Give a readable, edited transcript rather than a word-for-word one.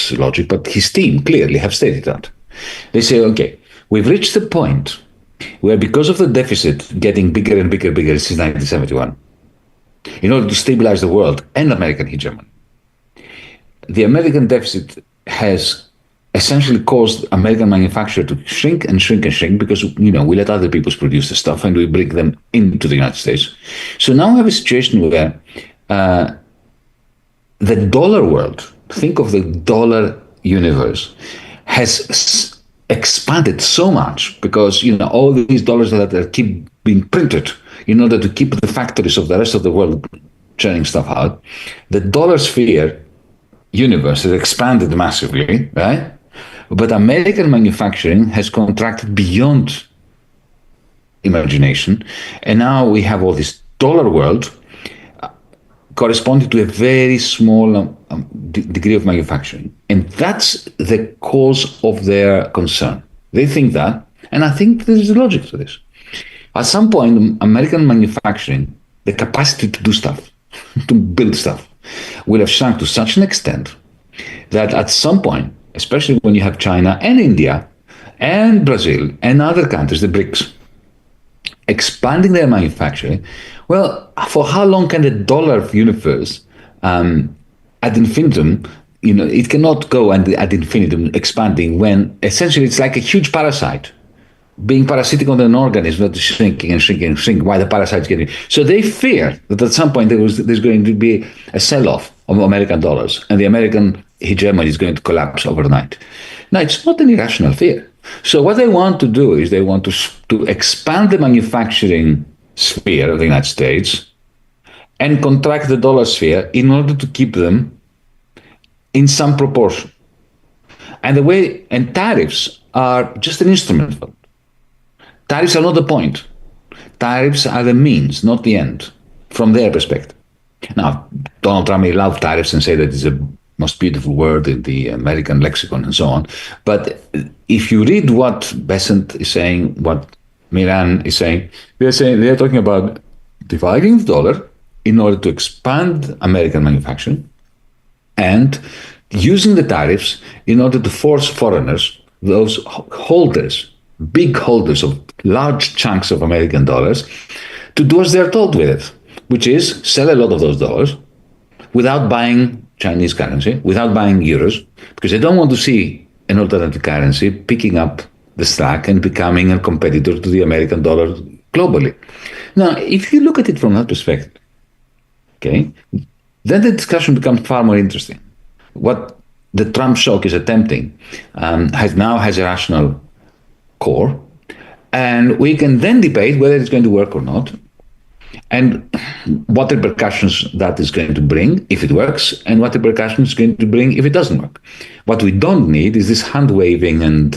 this logic, but his team clearly have stated that. They say, okay, we've reached the point where because of the deficit getting bigger and bigger and bigger since 1971, in order to stabilize the world and American hegemony, the American deficit has essentially caused American manufacture to shrink and shrink and shrink because, we let other people produce the stuff and we bring them into the United States. So now we have a situation where the dollar world, think of the dollar universe, has expanded so much because, all these dollars that keep being printed in order to keep the factories of the rest of the world churning stuff out. The dollar sphere universe has expanded massively, right? But American manufacturing has contracted beyond imagination. And now we have all this dollar world corresponding to a very small degree of manufacturing. And that's the cause of their concern. They think that, and I think there is a logic to this. At some point, American manufacturing, the capacity to do stuff, to build stuff, will have shrunk to such an extent that at some point, especially when you have China and India and Brazil and other countries, the BRICS, expanding their manufacturing, well, for how long can the dollar universe ad infinitum, it cannot go and ad infinitum expanding when essentially it's like a huge parasite being parasitic on an organism that is shrinking and shrinking and shrinking while the parasite's getting. So they fear that at some point there's going to be a sell-off of American dollars and the American hegemony is going to collapse overnight. Now, it's not an irrational fear. So what they want to do is they want to expand the manufacturing sphere of the United States and contract the dollar sphere in order to keep them in some proportion. And tariffs are just an instrument for it. Tariffs are not the point. Tariffs are the means, not the end, from their perspective. Now, Donald Trump may love tariffs and say that it's the most beautiful word in the American lexicon and so on. But if you read what Besant is saying, what Miran is saying, they're talking about dividing the dollar in order to expand American manufacturing and using the tariffs in order to force foreigners, those holders, big holders of large chunks of American dollars, to do as they're told with it, which is sell a lot of those dollars without buying Chinese currency, without buying euros, because they don't want to see an alternative currency picking up the slack and becoming a competitor to the American dollar globally. Now, if you look at it from that perspective, okay, then the discussion becomes far more interesting. What the Trump shock is attempting has a rational core, and we can then debate whether it's going to work or not, and what repercussions that is going to bring if it works, and what repercussions it's going to bring if it doesn't work. What we don't need is this hand-waving and